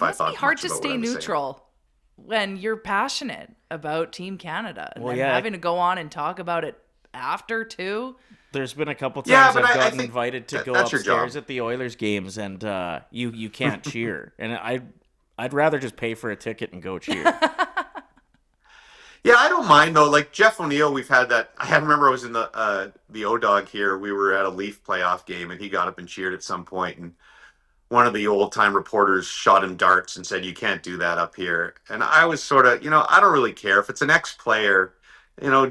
I must be thought hard much to about what stay I was saying. neutral when you're passionate about Team Canada and Well, then yeah, having to go on and talk about it after too. there's been a couple Yeah, times but I've I gotten think invited to go that's your upstairs job. at the Oilers games, and you can't cheer, and I'd rather just pay for a ticket and go cheer. Yeah, I don't mind though. Like Jeff O'Neill, we've had that. I remember I was in the O Dog here. We were at a Leaf playoff game, and he got up and cheered at some point, and one of the old time reporters shot him darts and said, "You can't do that up here." And I was sort of, I don't really care if it's an ex player.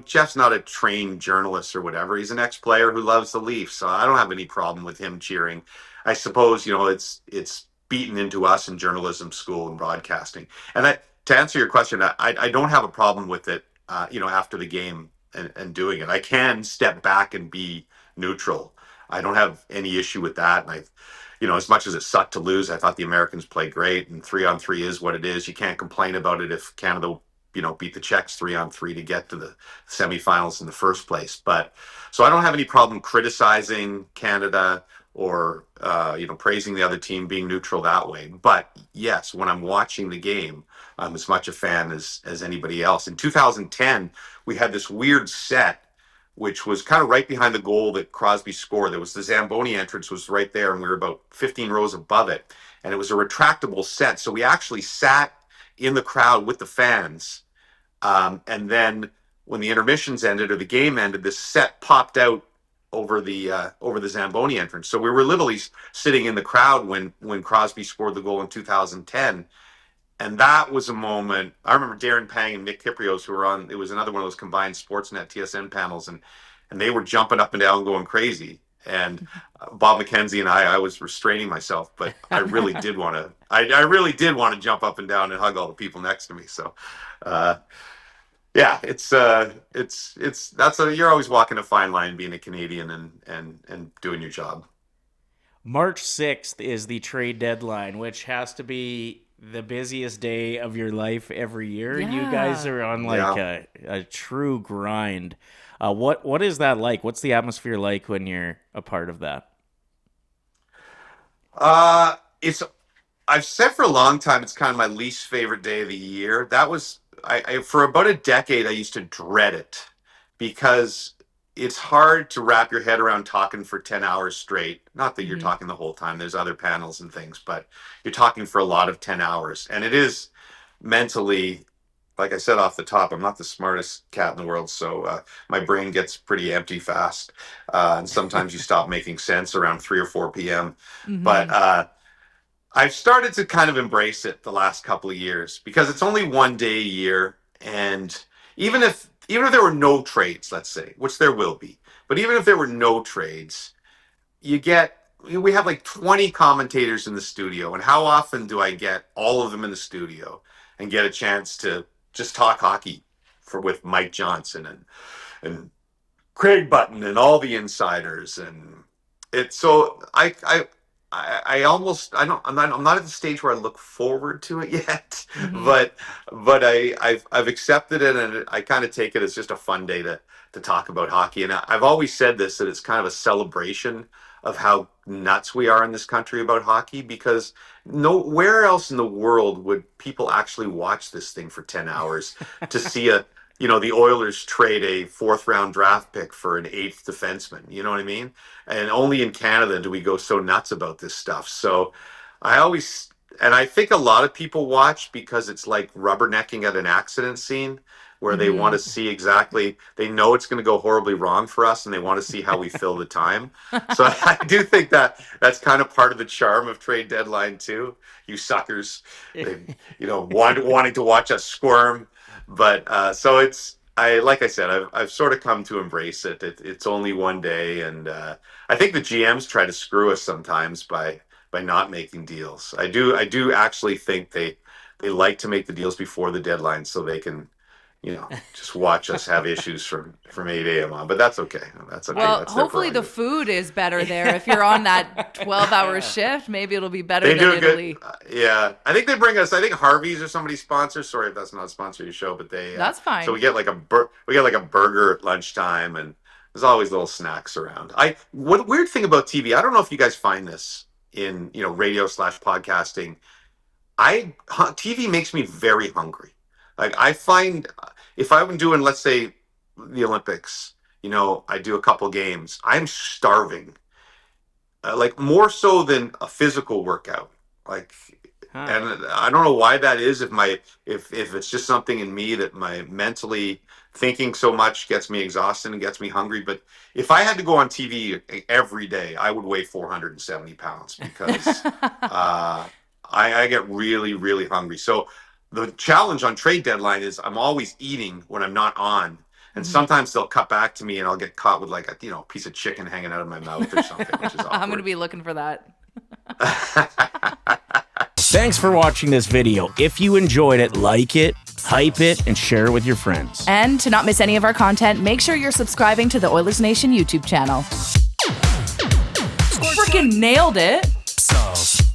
Jeff's not a trained journalist or whatever. He's an ex player who loves the Leafs, so I don't have any problem with him cheering. I suppose it's beaten into us in journalism school and broadcasting. And to answer your question, I don't have a problem with it. After the game and doing it, I can step back and be neutral. I don't have any issue with that, and as much as it sucked to lose, I thought the Americans played great, and 3-on-3 is what it is. You can't complain about it if Canada, beat the Czechs 3-on-3 to get to the semifinals in the first place. But so I don't have any problem criticizing Canada or praising the other team, being neutral that way. But yes, when I'm watching the game, I'm as much a fan as anybody else. In 2010, we had this weird set which was kind of right behind the goal that Crosby scored. There was the Zamboni entrance was right there, and we were about 15 rows above it. And it was a retractable set. So we actually sat in the crowd with the fans. And then when the intermissions ended or the game ended, this set popped out over the Zamboni entrance. So we were literally sitting in the crowd when Crosby scored the goal in 2010. And that was a moment. I remember Darren Pang and Nick Kiprios, who were on. It was another one of those combined Sportsnet TSN panels, and they were jumping up and down, going crazy. And Bob McKenzie and I was restraining myself, but I really did want to. I really did want to jump up and down and hug all the people next to me. So, yeah, you're always walking a fine line being a Canadian and doing your job. March 6th is the trade deadline, which has to be the busiest day of your life every year. Yeah. You guys are on a true grind. What is that like? What's the atmosphere like when you're a part of that? I've said for a long time it's kind of my least favorite day of the year. That was I for about a decade I used to dread it because it's hard to wrap your head around talking for 10 hours straight. Not that you're talking the whole time. There's other panels and things, but you're talking for a lot of 10 hours. And it is mentally, like I said off the top, I'm not the smartest cat in the world. So my brain gets pretty empty fast. And sometimes you stop making sense around 3 or 4 p.m. But I've started to kind of embrace it the last couple of years because it's only one day a year. And even if there were no trades, let's say, which there will be, but even if there were no trades, we have like 20 commentators in the studio. And how often do I get all of them in the studio and get a chance to just talk hockey with Mike Johnson and Craig Button and all the insiders? And it's so I'm not at the stage where I look forward to it yet, but I've accepted it, and I kind of take it as just a fun day to talk about hockey. And I've always said this, that it's kind of a celebration of how nuts we are in this country about hockey, because nowhere else in the world would people actually watch this thing for 10 hours to see the Oilers trade a 4th-round draft pick for an 8th defenseman. You know what I mean? And only in Canada do we go so nuts about this stuff. So I think a lot of people watch because it's like rubbernecking at an accident scene where they want to see exactly, they know it's going to go horribly wrong for us and they want to see how we fill the time. So I do think that's kind of part of the charm of trade deadline too. You suckers, wanting to watch us squirm. But so like I said, I've sort of come to embrace it. It's only one day, and I think the GMs try to screw us sometimes by not making deals. I do actually think they like to make the deals before the deadline so they can just watch us have issues from 8 a.m. on. But that's okay. That's okay. Well, that's their hopefully the prerogative. food is better there. If you're on that 12-hour shift, maybe it'll be better They than do Italy. good. Yeah, I think they bring us. I think Harvey's or somebody sponsors. Sorry if that's not a sponsor of your show, but they. That's fine. So we get like a burger at lunchtime, and there's always little snacks around. What weird thing about TV? I don't know if you guys find this in radio/podcasting. TV makes me very hungry. Like I find if I'm doing, let's say, the Olympics, I do a couple games, I'm starving, like more so than a physical workout. Like, and I don't know why that is. If it's just something in me that my mentally thinking so much gets me exhausted and gets me hungry. But if I had to go on TV every day, I would weigh 470 pounds because I get really, really hungry. So the challenge on trade deadline is I'm always eating when I'm not on. And sometimes they'll cut back to me and I'll get caught with like a piece of chicken hanging out of my mouth or something, which is awkward. I'm going to be looking for that. Thanks for watching this video. If you enjoyed it, like it, hype it, and share it with your friends. And to not miss any of our content, make sure you're subscribing to the Oilers Nation YouTube channel. Freaking nailed it.